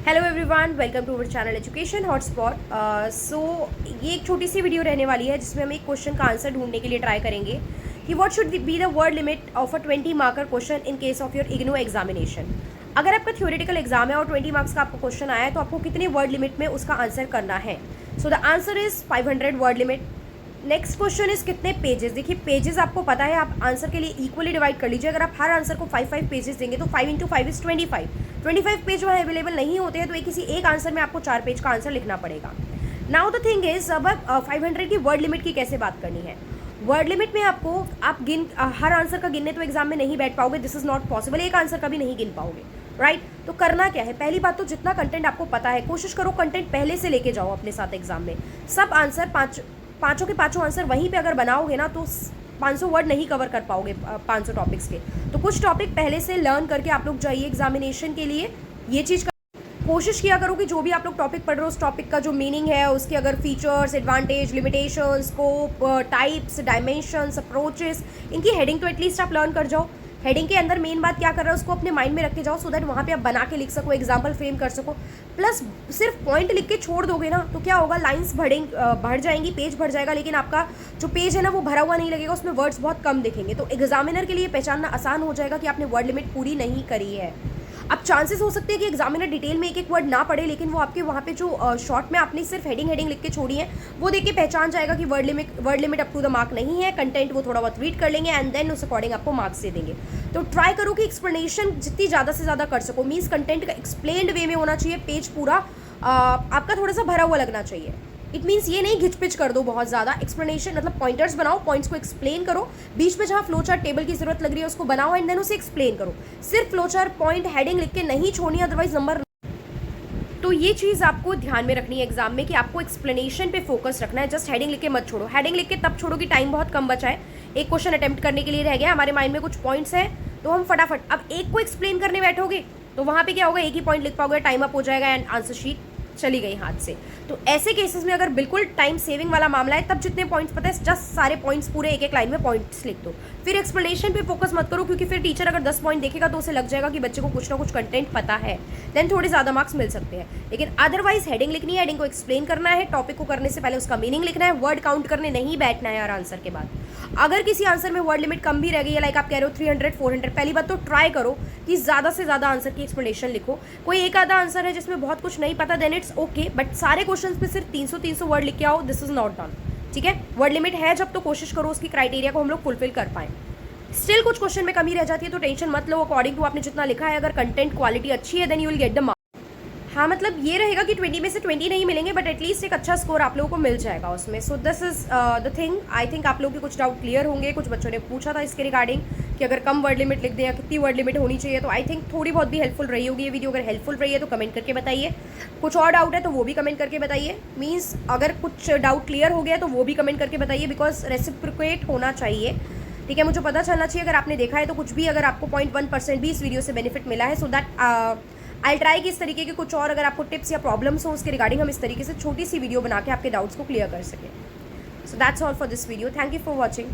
Hello everyone, welcome to our channel education hotspot. So ये एक छोटी सी वीडियो रहने वाली है जिसमें हम एक क्वेश्चन का आंसर ढूंढने के लिए ट्राई करेंगे कि what should be the word limit of a 20 marker question in case of your IGNOU examination. अगर आपका थ्योरेटिकल एग्जाम है और 20 मार्क्स का आपको क्वेश्चन आया है तो आपको कितने वर्ड लिमिट में उसका आंसर करना है। So the answer is 500 word limit. Next question is कितने पेजेस। देखिए पेजेस आपको पता है, आप आंसर के लिए इक्वली डिवाइड कर लीजिए। अगर आप हर आंसर को 5 पेजेस देंगे तो 5 × 5 इज 25 पेज वहाँ अवेलेबल नहीं होते हैं, तो किसी एक आंसर में आपको 4 पेज का आंसर लिखना पड़ेगा। नाउ द थिंग इज, अब 500 की वर्ड लिमिट की कैसे बात करनी है। वर्ड लिमिट में आपको हर आंसर का गिनने तो एग्जाम में नहीं बैठ पाओगे, दिस इज नॉट पॉसिबल। एक आंसर का भी नहीं गिन पाओगे, राइट। तो करना क्या है, पहली बात तो जितना कंटेंट आपको पता है कोशिश करो कंटेंट पहले से लेके जाओ अपने साथ एग्जाम में। सब आंसर पाँचों के पाँचों आंसर वहीं पे अगर बनाओगे ना तो 500 वर्ड नहीं कवर कर पाओगे 500 टॉपिक्स के। तो कुछ टॉपिक पहले से लर्न करके आप लोग जाइए एग्जामिनेशन के लिए। ये चीज़ कोशिश किया करो कि जो भी आप लोग टॉपिक पढ़ रहे हो उस टॉपिक का जो मीनिंग है, उसके अगर features, advantage, limitation, scope, types, dimensions, approaches, इनकी हेडिंग तो एटलीस्ट आप लर्न कर जाओ। हेडिंग के अंदर मेन बात क्या कर रहा है उसको अपने माइंड में रख के जाओ, सो दैट वहाँ पे आप बना के लिख सको, एग्जाम्पल फ्रेम कर सको। प्लस सिर्फ पॉइंट लिख के छोड़ दोगे ना तो क्या होगा, लाइंस बढ़ जाएंगी, पेज भर जाएगा, लेकिन आपका जो पेज है ना वो भरा हुआ नहीं लगेगा, उसमें वर्ड्स बहुत कम दिखेंगे। तो एग्जामिनर के लिए पहचानना आसान हो जाएगा कि आपने वर्ड लिमिट पूरी नहीं करी है। अब चांसेस हो सकते हैं कि एग्जामिनर डिटेल में एक एक वर्ड ना पढ़े, लेकिन वो आपके वहाँ पे जो शॉर्ट में आपने सिर्फ हेडिंग लिख के छोड़ी है वो देख के पहचान जाएगा कि word limit up to the mark नहीं है। कंटेंट वो थोड़ा बहुत रीड कर लेंगे एंड देन उस अकॉर्डिंग आपको मार्क्स दे देंगे। तो ट्राई करो कि एक्सप्लेनेशन जितनी ज़्यादा से ज़्यादा कर सको, मीन्स कंटेंट का एक्सप्लेन्ड वे में होना चाहिए, पेज पूरा आपका थोड़ा सा भरा हुआ लगना चाहिए। इट मीन्स ये नहीं घिचपिच कर दो बहुत ज़्यादा। एक्सप्लेनेशन मतलब पॉइंटर्स बनाओ, पॉइंट्स को एक्सप्लेन करो, बीच में जहाँ फ्लो चार्ट टेबल की जरूरत लग रही है उसको बनाओ एंड देन उसे एक्सप्लेन करो। सिर्फ फ्लो चार्ट पॉइंट हेडिंग लिख के नहीं छोड़नी, अदरवाइज नंबर। तो ये चीज़ आपको ध्यान में रखनी है एग्जाम में कि आपको एक्सप्लेनेशन पे फोकस रखना है, जस्ट हेडिंग लिख के मत छोड़ो। हेडिंग लिख के तब छोड़ो कि टाइम बहुत कम बचा है, एक क्वेश्चन अटेम्प्ट करने के लिए रह गया, हमारे माइंड में कुछ पॉइंट्स हैं तो हम फटाफट अब एक को एक्सप्लेन करने बैठोगे तो वहाँ पे क्या होगा, एक ही पॉइंट लिख पाओगे, टाइम अप हो जाएगा एंड आंसर शीट चली गई हाथ से। तो ऐसे केसेस में अगर बिल्कुल टाइम सेविंग वाला मामला है तब जितने पॉइंट्स पता है जस्ट सारे पॉइंट्स पूरे एक एक लाइन में पॉइंट्स लिख दो। फिर एक्सप्लेनेशन पे फोकस मत करो, क्योंकि फिर टीचर अगर 10 पॉइंट देखेगा तो उसे लग जाएगा कि बच्चे को कुछ ना कुछ कंटेंट पता है, देन थोड़े ज़्यादा मार्क्स मिल सकते हैं। लेकिन अदरवाइज हेडिंग लिखनी है, हेडिंग को एक्सप्लेन करना है, टॉपिक को करने से पहले उसका मीनिंग लिखना है, वर्ड काउंट करने नहीं बैठना है यार आंसर के बाद। अगर किसी आंसर में वर्ड लिमिट कम भी रह गई है, लाइक आप कह रहे हो 300 400, पहली बात तो ट्राई करो कि ज़्यादा से ज़्यादा आंसर की एक्सप्लेनेशन लिखो। कोई एक आधा आंसर है जिसमें बहुत कुछ नहीं पता, देन इट्स ओके, बट सारे क्वेश्चंस में सिर्फ 300 वर्ड लिख के आओ, दिस इज नॉट डन। ठीक है, वर्ड लिमिट है जब तो कोशिश करो उसकी क्राइटेरिया को हम लोग फुलफिल कर पाएँ। स्टिल कुछ क्वेश्चन में कमी रह जाती है तो टेंशन मत लो, अकॉर्डिंग टू आपने जितना लिखा है अगर कंटेंट क्वालिटी अच्छी है then you will get the marks. हाँ, मतलब ये रहेगा कि 20 में से 20 नहीं मिलेंगे, बट एटलीस्ट एक अच्छा स्कोर आप लोगों को मिल जाएगा उसमें। So this is the thing. I think आप लोगों के कुछ डाउट क्लियर होंगे। कुछ बच्चों ने पूछा था इसके रिगार्डिंग कि अगर कम वर्ड लिमिट लिख दें या कितनी वर्ड लिमिट होनी चाहिए, तो आई थिंक थोड़ी बहुत भी हेल्पफुल रही होगी ये वीडियो। अगर हेल्पफुल रही है तो कमेंट करके बताइए, कुछ और डाउट है तो वो भी कमेंट करके बताइए। मीन्स अगर कुछ डाउट क्लियर हो गया तो वो भी कमेंट करके बताइए, बिकॉज रेसिप्रोकेट होना चाहिए। ठीक है, मुझे पता चलना चाहिए अगर आपने देखा है तो कुछ भी, अगर आपको 0.1% भी इस वीडियो से बेनिफिट मिला है, सो दैट आई ट्राई कि इस तरीके के कुछ और अगर आपको टिप्स या प्रॉब्लम्स हो उसके रिगार्डिंग हम इस तरीके से छोटी सी वीडियो बना के आपके डाउट्स को क्लियर कर सकें। So that's all for this video. Thank you for watching.